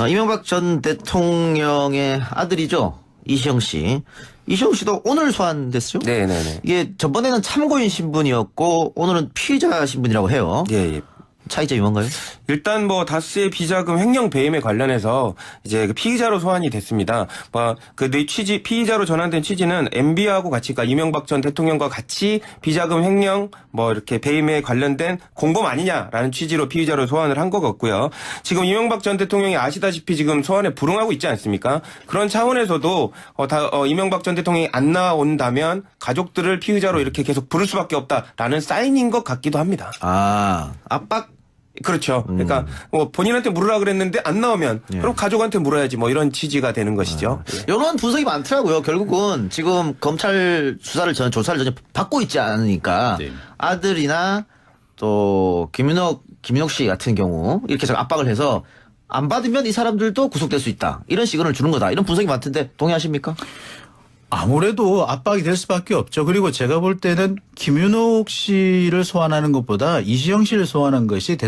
이명박 전 대통령의 아들이죠. 이시영 씨. 이시영 씨도 오늘 소환됐어요? 네네네. 이게 전번에는 참고인 신분이었고 오늘은 피의자 신분이라고 해요. 예, 예. 차이점이 뭔가요? 일단 뭐 다스의 비자금 횡령 배임에 관련해서 이제 그 피의자로 소환이 됐습니다. 내 취지 피의자로 전환된 취지는 MB하고 같이 그러니까 이명박 전 대통령과 같이 비자금 횡령 이렇게 배임에 관련된 공범 아니냐라는 취지로 피의자로 소환을 한 것 같고요. 지금 이명박 전 대통령이 아시다시피 지금 소환에 불응하고 있지 않습니까? 그런 차원에서도 이명박 전 대통령이 안 나온다면 가족들을 피의자로 이렇게 계속 부를 수밖에 없다라는 사인인 것 같기도 합니다. 압박. 그렇죠. 그러니까 본인한테 물으라 그랬는데 안 나오면 그럼 가족한테 물어야지 이런 취지가 되는 것이죠. 이런 분석이 많더라고요. 결국은 지금 검찰 조사를 전혀 받고 있지 않으니까 아들이나 또 김윤옥 씨 같은 경우 이렇게 해서 압박을 해서 안 받으면 이 사람들도 구속될 수 있다. 이런 시그널을 주는 거다. 이런 분석이 많던데 동의하십니까? 아무래도 압박이 될 수밖에 없죠. 그리고 제가 볼 때는 김윤옥 씨를 소환하는 것보다 이시영 씨를 소환한 것이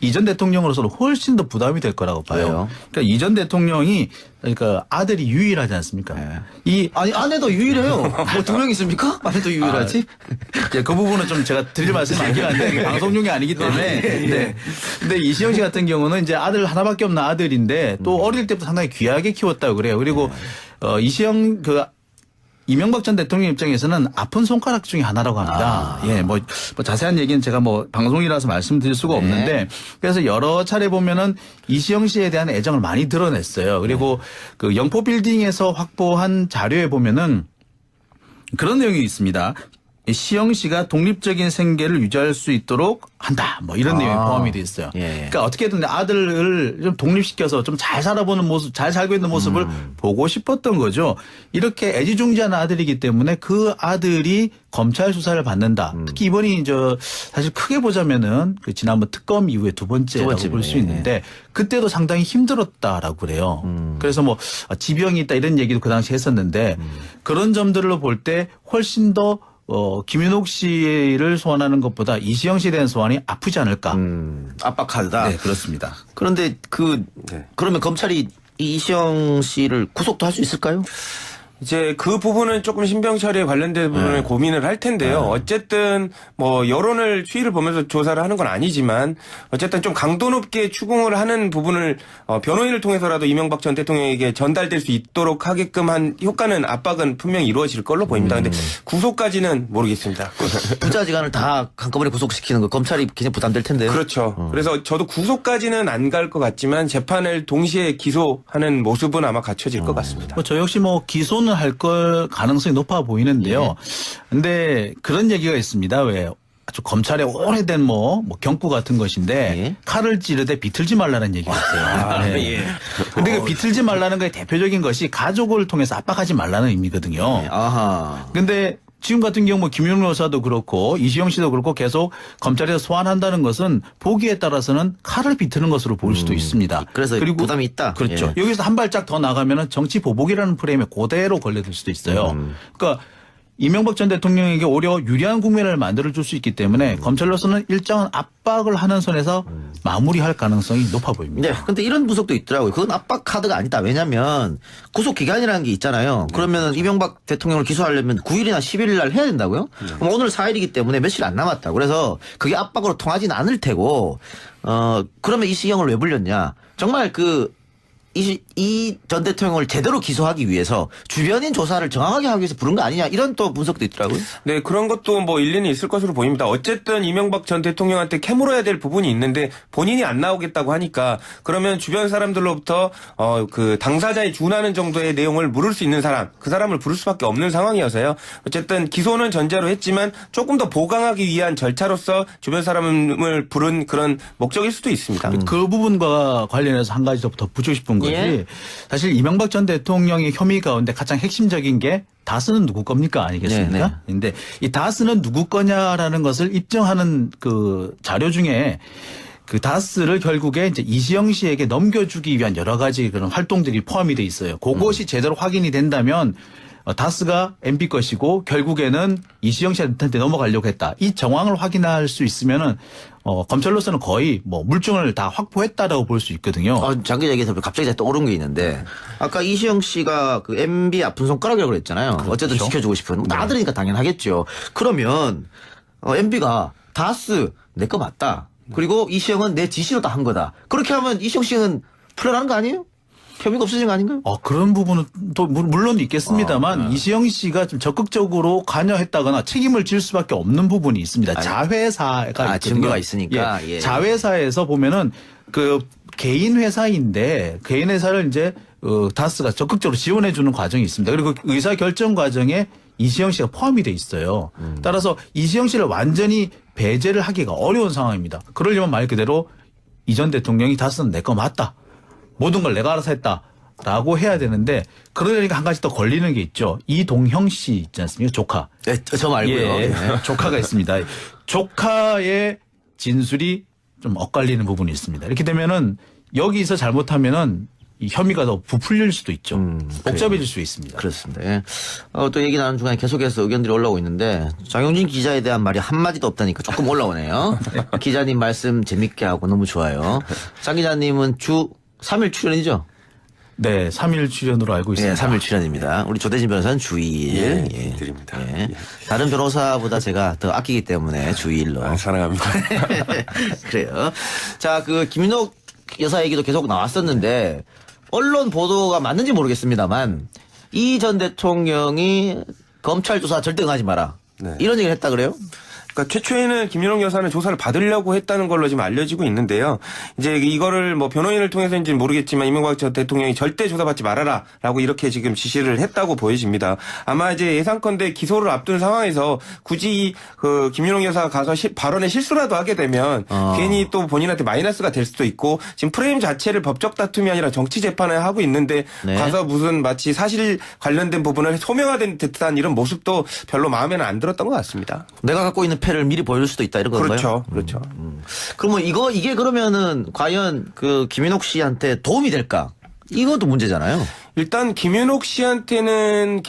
이전 대통령으로서는 훨씬 더 부담이 될 거라고 봐요. 왜요? 그러니까 이전 대통령이 그러니까 아들이 유일하지 않습니까? 네. 아니 아내도 유일해요. 뭐 2명 있습니까? 아내도 유일하지? 그 부분은 좀 제가 드릴 말씀이 많긴 한데 이게 방송용이 아니기 때문에. 네. 근데 이시영 씨 같은 경우는 이제 아들 하나밖에 없는 아들인데 또 어릴 때부터 상당히 귀하게 키웠다고 그래요. 그리고 이시영 이명박 전 대통령 입장에서는 아픈 손가락 중에 하나라고 합니다. 예, 자세한 얘기는 제가 방송이라서 말씀드릴 수가 없는데 그래서 여러 차례 보면은 이시영 씨에 대한 애정을 많이 드러냈어요. 그리고 그 영포 빌딩에서 확보한 자료에 보면은 그런 내용이 있습니다. 시영 씨가 독립적인 생계를 유지할 수 있도록 한다. 이런 내용이 포함이 돼 있어요. 그러니까 어떻게든 아들을 좀 독립시켜서 좀 잘 살아보는 모습, 잘 살고 있는 모습을 보고 싶었던 거죠. 이렇게 애지중지하는 아들이기 때문에 그 아들이 검찰 수사를 받는다. 특히 이번이 사실 크게 보자면은 그 지난번 특검 이후에 두 번째라고 볼 수 있는데 그때도 상당히 힘들었다라고 그래요. 그래서 지병이 있다 이런 얘기도 그 당시 했었는데 그런 점들로 볼 때 훨씬 더 김윤옥 씨를 소환하는 것보다 이시영 씨에 대한 소환이 아프지 않을까. 압박하다. 네, 그렇습니다. 그런데 그러면 검찰이 이시영 씨를 구속도 할 수 있을까요? 이제 그 부분은 조금 신병 처리에 관련된 부분을 고민을 할 텐데요. 어쨌든 여론을 추이를 보면서 조사를 하는 건 아니지만 어쨌든 좀 강도 높게 추궁을 하는 부분을 변호인을 통해서라도 이명박 전 대통령에게 전달될 수 있도록 하게끔 한 효과는 압박은 분명히 이루어질 걸로 보입니다. 근데 구속까지는 모르겠습니다. 부자지간을 다 한꺼번에 구속시키는 거 검찰이 굉장히 부담될 텐데요. 그렇죠. 그래서 저도 구속까지는 안 갈 것 같지만 재판을 동시에 기소하는 모습은 아마 갖춰질 것 같습니다. 저 역시 기소는 할 가능성이 높아 보이는데요. 근데 그런 얘기가 있습니다. 왜 아주 검찰의 오래된 경구 같은 것인데 칼을 찌르되 비틀지 말라는 얘기가 있어요. 근데 그 비틀지 말라는 거의 대표적인 것이 가족을 통해서 압박하지 말라는 의미거든요. 근데 지금 같은 경우 김윤옥 여사도 그렇고 이시영 씨도 그렇고 계속 검찰에서 소환한다는 것은 보기에 따라서는 칼을 비트는 것으로 볼 수도 있습니다. 그래서 그리고 부담이 있다. 그렇죠. 여기서 한 발짝 더 나가면은 정치 보복이라는 프레임에 그대로 걸려들 수도 있어요. 그러니까 이명박 전 대통령에게 오히려 유리한 국면을 만들어줄 수 있기 때문에 검찰로서는 일정한 압박을 하는 선에서 마무리할 가능성이 높아 보입니다. 네. 근데 이런 분석도 있더라고요. 그건 압박 카드가 아니다. 왜냐면 구속 기간이라는 게 있잖아요. 그러면 이명박 대통령을 기소하려면 9일이나 11일 날 해야 된다고요? 그럼 오늘 4일이기 때문에 며칠 안 남았다. 그래서 그게 압박으로 통하진 않을 테고 그러면 이시경을 왜 불렸냐? 정말 이 전 대통령을 제대로 기소하기 위해서 주변인 조사를 정확하게 하기 위해서 부른 거 아니냐 이런 또 분석도 있더라고요. 네, 그런 것도 일리는 있을 것으로 보입니다. 어쨌든 이명박 전 대통령한테 캐물어야 될 부분이 있는데 본인이 안 나오겠다고 하니까 그러면 주변 사람들로부터 그 당사자에 준하는 정도의 내용을 물을 수 있는 사람, 그 사람을 부를 수밖에 없는 상황이어서요. 어쨌든 기소는 전제로 했지만 조금 더 보강하기 위한 절차로서 주변 사람을 부른 그런 목적일 수도 있습니다. 그 부분과 관련해서 한 가지 더 덧붙이고 싶은 것이 사실 이명박 전 대통령의 혐의 가운데 가장 핵심적인 게 다스는 누구 겁니까 아니겠습니까? 그런데 이 다스는 누구 거냐라는 것을 입증하는 그 자료 중에 그 다스를 결국에 이제 이시영 씨에게 넘겨주기 위한 여러 가지 그런 활동들이 포함이 돼 있어요. 그것이 제대로 확인이 된다면 다스가 MB 것이고 결국에는 이시영 씨한테 넘어가려고 했다. 이 정황을 확인할 수 있으면은 검찰로서는 거의 뭐 물증을 다 확보했다라고 볼 수 있거든요. 장기 얘기에서 갑자기 제가 떠오른 게 있는데 아까 이시영 씨가 그 MB 아픈 손가락이라고 그랬잖아요. 어쨌든 지켜주고 싶은 아들이니까 당연하겠죠. 그러면 MB가 다스 내 거 맞다. 그리고 이시영은 내 지시로 다 한 거다. 그렇게 하면 이시영 씨는 풀려나는 거 아니에요? 혐의가 없어진 거 아닌가요? 그런 부분은 또 물론 있겠습니다만 이시영 씨가 좀 적극적으로 관여했다거나 책임을 질 수밖에 없는 부분이 있습니다. 자회사가 있거든요. 증거가 있으니까. 예. 예. 자회사에서 보면은 그 개인 회사인데 개인 회사를 이제 다스가 적극적으로 지원해 주는 과정이 있습니다. 그리고 의사 결정 과정에 이시영 씨가 포함이 돼 있어요. 따라서 이시영 씨를 완전히 배제를 하기가 어려운 상황입니다. 그러려면 말 그대로 이 전 대통령이 다스는 내 거 맞다. 모든 걸 내가 알아서 했다라고 해야 되는데 그러니까 한 가지 더 걸리는 게 있죠. 이동형 씨 있지 않습니까? 조카. 네, 저 말고요. 예, 네. 조카가 있습니다. 조카의 진술이 좀 엇갈리는 부분이 있습니다. 이렇게 되면은 여기서 잘못하면은 이 혐의가 더 부풀릴 수도 있죠. 복잡해질 수 있습니다. 그렇습니다. 예. 또 얘기 나눈 중간에 계속해서 의견들이 올라오고 있는데 장용진 기자에 대한 말이 한마디도 없다니까 조금 올라오네요. 기자님 말씀 재밌게 하고 너무 좋아요. 장 기자님은 주 3일 출연이죠? 네, 3일 출연으로 알고 있습니다. 네, 3일 출연입니다. 우리 조대진 변호사는 주 2일. 예, 드립니다. 예. 다른 변호사보다 제가 더 아끼기 때문에 주 2일로. 사랑합니다. 그래요. 자, 그 김인옥 여사 얘기도 계속 나왔었는데 언론 보도가 맞는지 모르겠습니다만 이 전 대통령이 검찰 조사 절대 응하지 마라. 네. 이런 얘기를 했다 그래요? 그러니까 최초에는 김연옥 여사는 조사를 받으려고 했다는 걸로 지금 알려지고 있는데요. 이제 이거를 뭐 변호인을 통해서인지는 모르겠지만 이명박 전 대통령이 절대 조사받지 말아라라고 이렇게 지금 지시를 했다고 보여집니다. 아마 이제 예상컨대 기소를 앞둔 상황에서 굳이 그 김연옥 여사가 가서 발언에 실수라도 하게 되면 괜히 또 본인한테 마이너스가 될 수도 있고 지금 프레임 자체를 법적 다툼이 아니라 정치 재판을 하고 있는데 네. 가서 무슨 마치 사실 관련된 부분을 소명화된 듯한 이런 모습도 별로 마음에는 안 들었던 것 같습니다. 내가 갖고 있는 패를 미리 보여줄 수도 있다 이런 건가요? 그렇죠. 그러면 이게 그러면은 과연 그 김인옥 씨한테 도움이 될까? 이것도 문제잖아요. 일단 김윤옥 씨한테는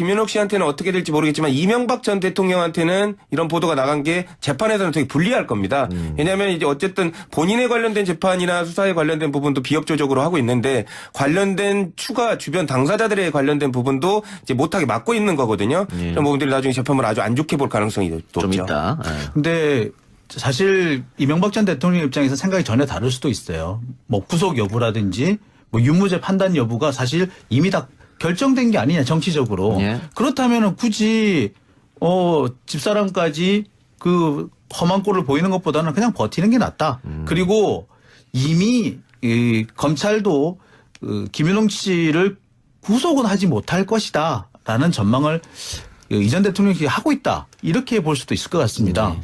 어떻게 될지 모르겠지만 이명박 전 대통령한테는 이런 보도가 나간 게 재판에서는 되게 불리할 겁니다. 왜냐하면 이제 어쨌든 본인에 관련된 재판이나 수사에 관련된 부분도 비협조적으로 하고 있는데 관련된 추가 주변 당사자들에 관련된 부분도 이제 못하게 막고 있는 거거든요. 그런 부분들이 나중에 재판을 아주 안 좋게 볼 가능성이 높죠. 좀 있다. 예. 근데 사실 이명박 전 대통령 입장에서 생각이 전혀 다를 수도 있어요. 뭐 구속 여부라든지 뭐 유무죄 판단 여부가 사실 이미 다 결정된 게 아니냐 정치적으로. 예. 그렇다면은 굳이 집사람까지 그 험한 꼴을 보이는 것보다는 그냥 버티는 게 낫다. 그리고 이미 이 검찰도 김윤홍 씨를 구속은 하지 못할 것이다라는 전망을 이 전 대통령이 하고 있다. 이렇게 볼 수도 있을 것 같습니다.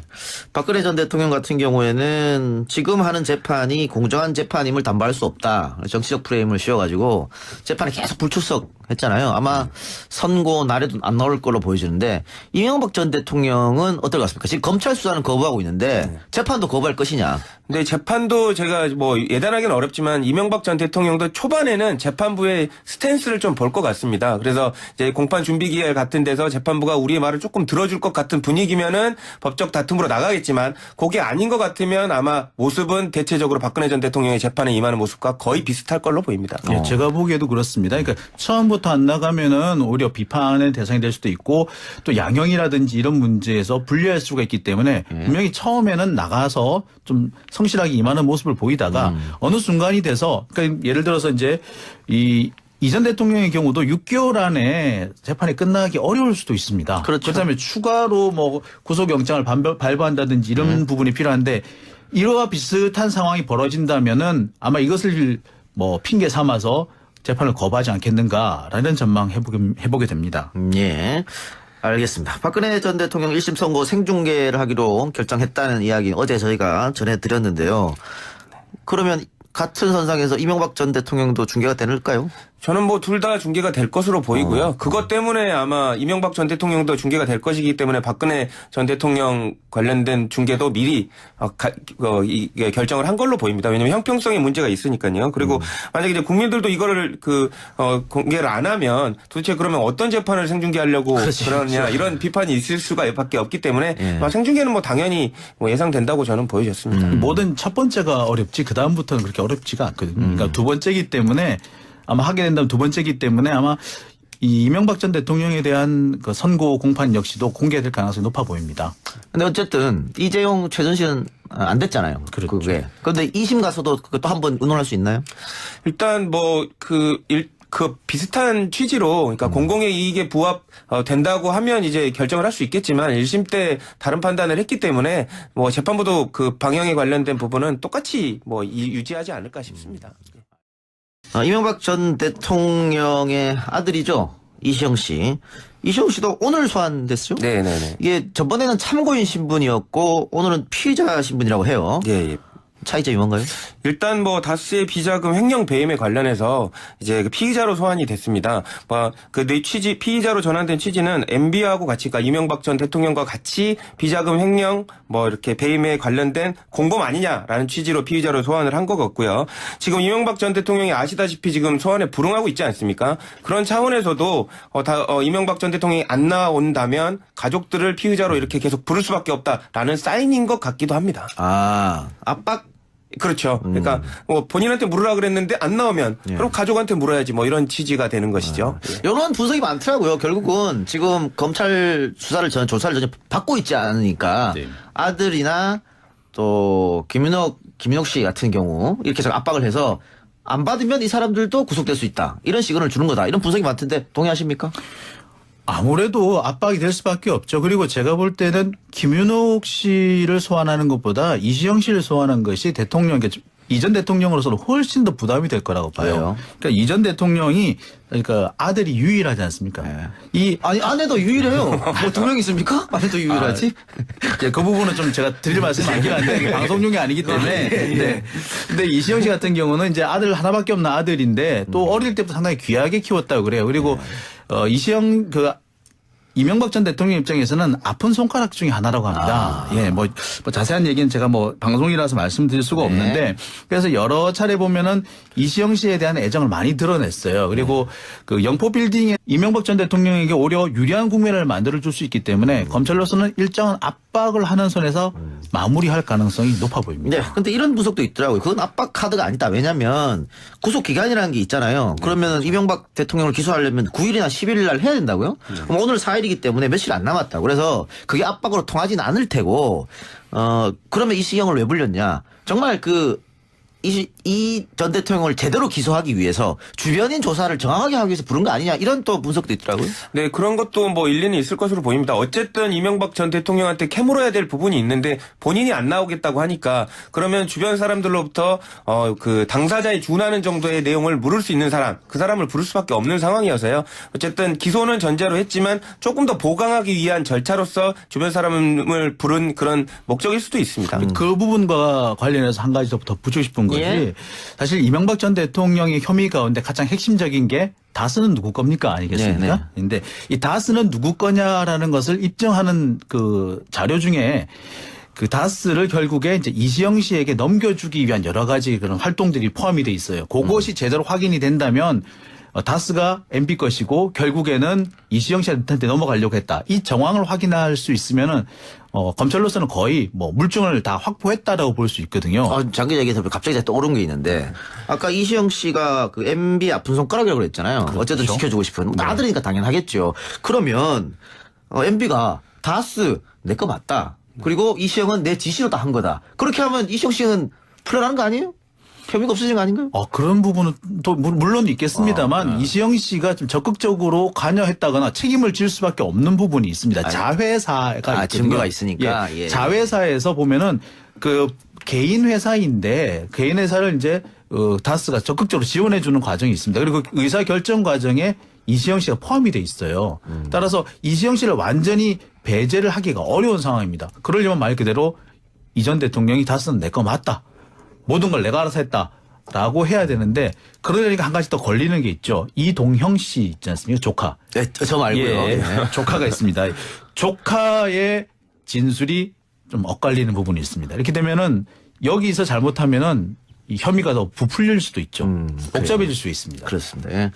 박근혜 전 대통령 같은 경우에는 지금 하는 재판이 공정한 재판임을 담보할 수 없다. 정치적 프레임을 씌워가지고 재판에 계속 불출석했잖아요. 아마 선고 날에도 안 나올 걸로 보여지는데 이명박 전 대통령은 어떨 것 같습니까? 지금 검찰 수사는 거부하고 있는데 재판도 거부할 것이냐. 근데 재판도 제가 뭐 예단하기는 어렵지만 이명박 전 대통령도 초반에는 재판부의 스탠스를 좀 볼 것 같습니다. 그래서 이제 공판 준비 기일 같은 데서 재판부가 우리의 말을 조금 들어줄 것 같은 분위기면은 법적 다툼으로 나가겠지만 그게 아닌 것 같으면 아마 모습은 대체적으로 박근혜 전 대통령의 재판에 임하는 모습과 거의 비슷할 걸로 보입니다. 예, 제가 보기에도 그렇습니다. 그러니까 처음부터 안 나가면은 오히려 비판의 대상이 될 수도 있고 또 양형이라든지 이런 문제에서 불리할 수가 있기 때문에 분명히 처음에는 나가서 좀 성실하게 임하는 모습을 보이다가 어느 순간이 돼서 그러니까 예를 들어서 이제 이 전 대통령의 경우도 6개월 안에 재판이 끝나기 어려울 수도 있습니다. 그렇죠. 그렇다면 추가로 뭐 구속영장을 발부한다든지 이런 부분이 필요한데 이와 비슷한 상황이 벌어진다면은 아마 이것을 뭐 핑계 삼아서 재판을 거부하지 않겠는가라는 전망 해보게 됩니다. 예. 알겠습니다. 박근혜 전 대통령 1심 선고 생중계를 하기로 결정했다는 이야기 어제 저희가 전해드렸는데요. 그러면 같은 선상에서 이명박 전 대통령도 중계가 되는가요? 저는 뭐 둘 다 중계가 될 것으로 보이고요. 그것 때문에 아마 이명박 전 대통령도 중계가 될 것이기 때문에 박근혜 전 대통령 관련된 중계도 미리 이게 결정을 한 걸로 보입니다. 왜냐하면 형평성에 문제가 있으니까요. 그리고 만약에 이제 국민들도 이거를 공개를 안 하면 도대체 그러면 어떤 재판을 생중계하려고 그러냐 이런 비판이 있을 수가밖에 없기 때문에 생중계는 뭐 당연히 뭐 예상된다고 저는 보여졌습니다. 뭐든 첫 번째가 어렵지 그 다음부터는 그렇게 어렵지가 않거든요. 그러니까 두 번째이기 때문에 아마 하게 된다면 두 번째이기 때문에 아마 이 이명박 전 대통령에 대한 그 선고 공판 역시도 공개될 가능성이 높아 보입니다. 근데 어쨌든 이재용 최순실은 안 됐잖아요. 그렇죠. 그게. 그런데 2심 가서도 그것도 한번 의논할 수 있나요? 일단 그 비슷한 취지로 그러니까 공공의 이익에 부합 된다고 하면 이제 결정을 할 수 있겠지만 1심 때 다른 판단을 했기 때문에 뭐 재판부도 그 방향에 관련된 부분은 똑같이 뭐 유지하지 않을까 싶습니다. 이명박 전 대통령의 아들이죠. 이시영 씨. 이시영 씨도 오늘 소환됐어요? 네네네. 이게 전번에는 참고인 신분이었고 오늘은 피의자 신분이라고 해요. 예. 차이점이 뭔가요? 일단 뭐 다스의 비자금 횡령 배임에 관련해서 이제 그 피의자로 소환이 됐습니다. 피의자로 전환된 취지는 MB하고 같이, 그러니까 이명박 전 대통령과 같이 비자금 횡령 뭐 이렇게 배임에 관련된 공범 아니냐라는 취지로 피의자로 소환을 한 것 같고요. 지금 이명박 전 대통령이 아시다시피 지금 소환에 불응하고 있지 않습니까? 그런 차원에서도 이명박 전 대통령이 안 나온다면 가족들을 피의자로 이렇게 계속 부를 수밖에 없다라는 사인인 것 같기도 합니다. 압박? 그렇죠. 그러니까 뭐 본인한테 물으라 그랬는데 안 나오면 그럼 가족한테 물어야지 뭐 이런 취지가 되는 것이죠. 이런 분석이 많더라고요. 결국은 지금 검찰 조사를 전혀 받고 있지 않으니까 아들이나 또 김윤옥 씨 같은 경우 이렇게 해서 압박을 해서 안 받으면 이 사람들도 구속될 수 있다. 이런 시그널을 주는 거다. 이런 분석이 많던데 동의하십니까? 아무래도 압박이 될 수밖에 없죠. 그리고 제가 볼 때는 김윤옥 씨를 소환하는 것보다 이시영 씨를 소환한 것이 이전 대통령으로서는 훨씬 더 부담이 될 거라고 봐요. 왜요? 그러니까 이전 대통령이 그러니까 아들이 유일하지 않습니까? 아니 아내도 유일해요. 뭐 두 명 있습니까? 아내도 유일하지? 그 부분은 좀 제가 드릴 말씀이 많긴 한데 이게 방송용이 아니기 때문에. 네. 근데 이시영 씨 같은 경우는 이제 아들 하나밖에 없는 아들인데 또 어릴 때부터 상당히 귀하게 키웠다고 그래요. 그리고 이명박 전 대통령 입장에서는 아픈 손가락 중에 하나라고 합니다. 뭐 자세한 얘기는 제가 뭐 방송이라서 말씀드릴 수가 없는데 그래서 여러 차례 보면은 이시영 씨에 대한 애정을 많이 드러냈어요. 그리고 그 영포 빌딩에 이명박 전 대통령에게 오히려 유리한 국면을 만들어줄 수 있기 때문에 검찰로서는 일정한 압박을 하는 선에서 마무리할 가능성이 높아 보입니다. 네. 근데 이런 분석도 있더라고요. 그건 압박 카드가 아니다. 왜냐면 구속 기간이라는 게 있잖아요. 그러면 이명박 대통령을 기소하려면 9일이나 11일 날 해야 된다고요? 그럼 오늘 4일이기 때문에 며칠 안 남았다. 그래서 그게 압박으로 통하진 않을 테고 그러면 이시경을 왜 불렸냐? 정말 이 전 대통령을 제대로 기소하기 위해서 주변인 조사를 정확하게 하기 위해서 부른 거 아니냐 이런 또 분석도 있더라고요. 네, 그런 것도 뭐 일리는 있을 것으로 보입니다. 어쨌든 이명박 전 대통령한테 캐물어야 될 부분이 있는데 본인이 안 나오겠다고 하니까 그러면 주변 사람들로부터 그 당사자에 준하는 정도의 내용을 물을 수 있는 사람, 그 사람을 부를 수밖에 없는 상황이어서요. 어쨌든 기소는 전제로 했지만 조금 더 보강하기 위한 절차로서 주변 사람을 부른 그런 목적일 수도 있습니다. 그 부분과 관련해서 한 가지 더 붙이고 싶은 것이 사실 이명박 전 대통령의 혐의 가운데 가장 핵심적인 게 다스는 누구 겁니까 아니겠습니까? 그런데 이 다스는 누구 거냐라는 것을 입증하는 그 자료 중에 그 다스를 결국에 이제 이시영 씨에게 넘겨주기 위한 여러 가지 그런 활동들이 포함이 돼 있어요. 그것이 제대로 확인이 된다면 다스가 MB 것이고 결국에는 이시영 씨한테 넘어가려고 했다. 이 정황을 확인할 수 있으면은 검찰로서는 거의 뭐 물증을 다 확보했다라고 볼 수 있거든요. 장기 얘기에서 갑자기 떠오른 게 있는데 아까 이시영 씨가 그 MB 아픈 손가락이라고 그랬잖아요. 그렇죠. 어쨌든 지켜주고 싶은 아들이니까 당연하겠죠. 그러면 MB가 다스 내 거 맞다. 그리고 이시영은 내 지시로 다 한 거다. 그렇게 하면 이시영 씨는 풀려나는 거 아니에요? 혐의가 없어진 거 아닌가요? 그런 부분은 또 물론 있겠습니다만 이시영 씨가 좀 적극적으로 관여했다거나 책임을 질 수밖에 없는 부분이 있습니다. 자회사가 있거든요. 증거가 있으니까. 예. 자회사에서 보면은 그 개인 회사인데 개인 회사를 이제 다스가 적극적으로 지원해 주는 과정이 있습니다. 그리고 의사 결정 과정에 이시영 씨가 포함이 돼 있어요. 따라서 이시영 씨를 완전히 배제를 하기가 어려운 상황입니다. 그러려면 말 그대로 이 전 대통령이 다스는 내 거 맞다. 모든 걸 내가 알아서 했다. 라고 해야 되는데 그러니까 한 가지 더 걸리는 게 있죠. 이동형 씨 있지 않습니까? 조카. 네, 저 말고요. 예, 네. 조카가 있습니다. 조카의 진술이 좀 엇갈리는 부분이 있습니다. 이렇게 되면은 여기서 잘못하면은 이 혐의가 더 부풀릴 수도 있죠. 복잡해질 수 있습니다. 그렇습니다. 예.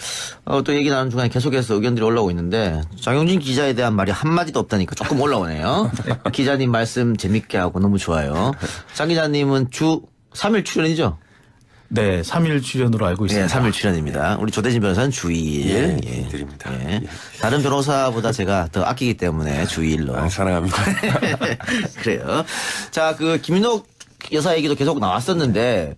또 얘기 나눈 중간에 계속해서 의견들이 올라오고 있는데 장용진 기자에 대한 말이 한마디도 없다니까 조금 올라오네요. 기자님 말씀 재밌게 하고 너무 좋아요. 장 기자님은 주 3일 출연이죠? 네, 3일 출연으로 알고 네, 있습니다. 3일 출연입니다. 우리 조대진 변호사는 주 2일. 예, 드립니다. 예. 예. 다른 변호사보다 제가 더 아끼기 때문에 주 2일로. 아, 사랑합니다. 그래요. 자, 그 김인옥 여사 얘기도 계속 나왔었는데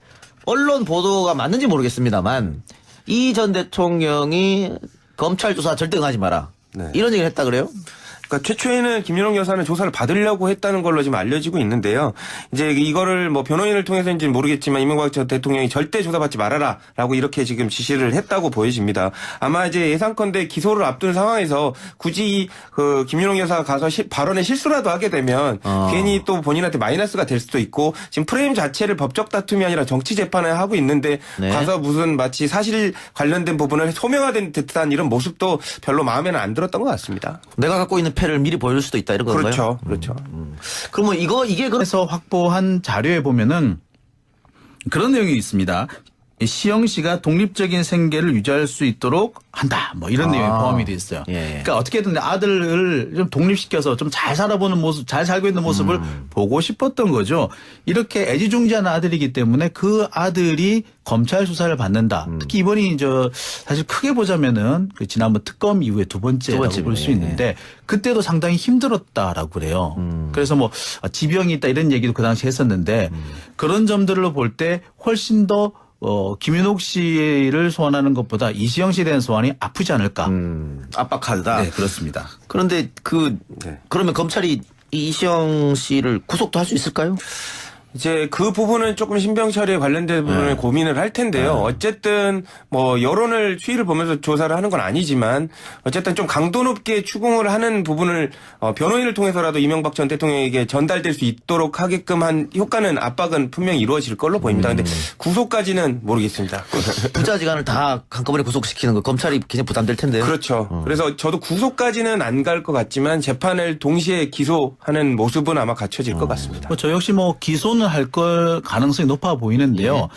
언론 보도가 맞는지 모르겠습니다만 이 전 대통령이 검찰 조사 절대 응하지 마라. 네. 이런 얘기를 했다 그래요? 그러니까 최초에는 김윤옥 여사는 조사를 받으려고 했다는 걸로 지금 알려지고 있는데요. 이제 이거를 뭐 변호인을 통해서인지는 모르겠지만 이명박 전 대통령이 절대 조사받지 말아라라고 이렇게 지금 지시를 했다고 보여집니다. 아마 이제 예상컨대 기소를 앞둔 상황에서 굳이 그 김윤옥 여사가 가서 발언에 실수라도 하게 되면 괜히 또 본인한테 마이너스가 될 수도 있고 지금 프레임 자체를 법적 다툼이 아니라 정치 재판을 하고 있는데 네. 가서 무슨 마치 사실 관련된 부분을 소명화된 듯한 이런 모습도 별로 마음에는 안 들었던 것 같습니다. 내가 갖고 있는 패를 미리 보여줄 수도 있다 이런 건가요? 그렇죠. 그러면 이게 그래서 확보한 자료에 보면은 그런 내용이 있습니다. 시영 씨가 독립적인 생계를 유지할 수 있도록 한다. 뭐 이런 내용이 포함이 돼 있어요. 예. 그러니까 어떻게든 아들을 좀 독립시켜서 좀 잘 살아보는 모습, 잘 살고 있는 모습을 보고 싶었던 거죠. 이렇게 애지중지하는 아들이기 때문에 그 아들이 검찰 수사를 받는다. 특히 이번이 사실 크게 보자면은 그 지난번 특검 이후에 두 번째라고 볼 수 예. 있는데 그때도 상당히 힘들었다라고 그래요. 그래서 뭐 지병이 있다 이런 얘기도 그 당시 했었는데 그런 점들로 볼 때 훨씬 더 김윤옥 씨를 소환하는 것보다 이시영 씨에 대한 소환이 아프지 않을까. 압박하다. 네, 그렇습니다. 그런데 네. 그러면 검찰이 이시영 씨를 구속도 할 수 있을까요? 이제 그 부분은 조금 신병처리에 관련된 부분을 고민을 할 텐데요. 어쨌든 뭐 여론을 추이를 보면서 조사를 하는 건 아니지만 어쨌든 좀 강도 높게 추궁을 하는 부분을 변호인을 통해서라도 이명박 전 대통령에게 전달될 수 있도록 하게끔 한 효과는 압박은 분명히 이루어질 걸로 보입니다. 근데 구속까지는 모르겠습니다. 부자지간을 다 한꺼번에 구속시키는 거 검찰이 굉장히 부담될 텐데요. 그렇죠. 그래서 저도 구속까지는 안 갈 것 같지만 재판을 동시에 기소하는 모습은 아마 갖춰질 것 같습니다. 저 역시 뭐 기소는 할 걸 가능성이 높아 보이는데요.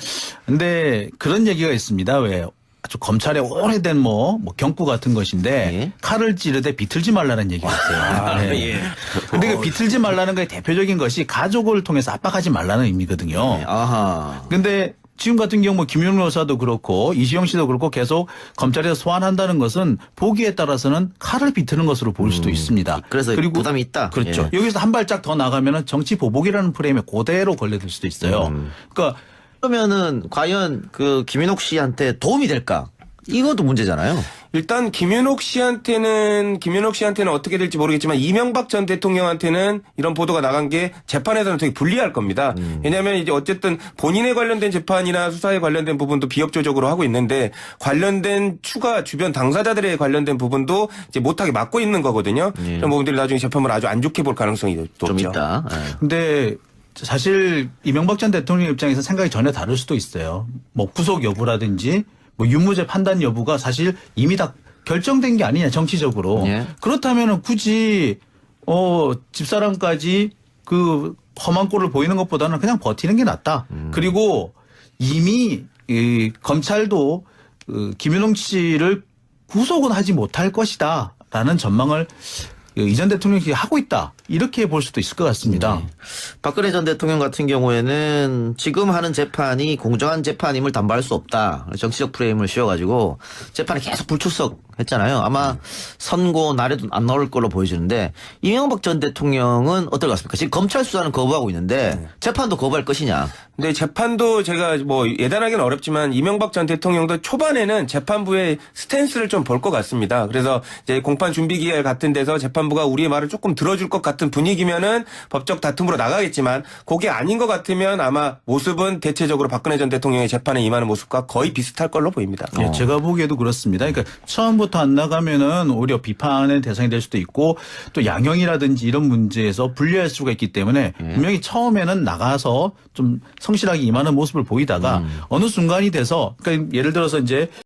근데 그런 얘기가 있습니다. 왜 아주 검찰의 오래된 뭐 경구 같은 것인데 예. 칼을 찌르되 비틀지 말라는 얘기가 있어요. 네. 근데 그 비틀지 말라는 거의 대표적인 것이 가족을 통해서 압박하지 말라는 의미거든요. 아하. 근데 지금 같은 경우 뭐 김윤옥 여사도 그렇고 이시영 씨도 그렇고 계속 검찰에서 소환한다는 것은 보기에 따라서는 칼을 비트는 것으로 볼 수도 있습니다. 그래서 부담이 있다. 그렇죠. 예. 여기서 한 발짝 더 나가면은 정치 보복이라는 프레임에 그대로 걸려들 수도 있어요. 그러니까 그러면은 과연 그 김인옥 씨한테 도움이 될까? 이것도 문제잖아요. 일단 김윤옥 씨한테는 어떻게 될지 모르겠지만 이명박 전 대통령한테는 이런 보도가 나간 게 재판에서는 되게 불리할 겁니다. 왜냐하면 이제 어쨌든 본인에 관련된 재판이나 수사에 관련된 부분도 비협조적으로 하고 있는데 관련된 추가 주변 당사자들에 관련된 부분도 이제 못하게 막고 있는 거거든요. 그런 부분들이 나중에 재판을 아주 안 좋게 볼 가능성이 높죠. 좀 있다. 예. 근데 사실 이명박 전 대통령 입장에서 생각이 전혀 다를 수도 있어요. 뭐 구속 여부라든지 뭐 유무죄 판단 여부가 사실 이미 다 결정된 게 아니냐 정치적으로. 예. 그렇다면은 굳이 집사람까지 그 험한 꼴을 보이는 것보다는 그냥 버티는 게 낫다. 그리고 이미 이 검찰도 김윤옥 씨를 구속은 하지 못할 것이다라는 전망을 이 전 대통령이 하고 있다. 이렇게 볼 수도 있을 것 같습니다. 박근혜 전 대통령 같은 경우에는 지금 하는 재판이 공정한 재판임을 담보할 수 없다. 정치적 프레임을 씌워가지고 재판에 계속 불출석했잖아요. 아마 선고 날에도 안 나올 걸로 보여지는데 이명박 전 대통령은 어떨 것 같습니까? 지금 검찰 수사는 거부하고 있는데 재판도 거부할 것이냐. 근데 재판도 제가 뭐 예단하기는 어렵지만 이명박 전 대통령도 초반에는 재판부의 스탠스를 좀 볼 것 같습니다. 그래서 이제 공판 준비 기일 같은 데서 재판부가 우리의 말을 조금 들어줄 것 같은 같은 분위기면은 법적 다툼으로 나가겠지만 그게 아닌 것 같으면 아마 모습은 대체적으로 박근혜 전 대통령의 재판에 임하는 모습과 거의 비슷할 걸로 보입니다. 예, 제가 보기에도 그렇습니다. 그러니까 처음부터 안 나가면은 오히려 비판의 대상이 될 수도 있고 또 양형이라든지 이런 문제에서 불리할 수가 있기 때문에 분명히 처음에는 나가서 좀 성실하게 임하는 모습을 보이다가 어느 순간이 돼서 그러니까 예를 들어서 이제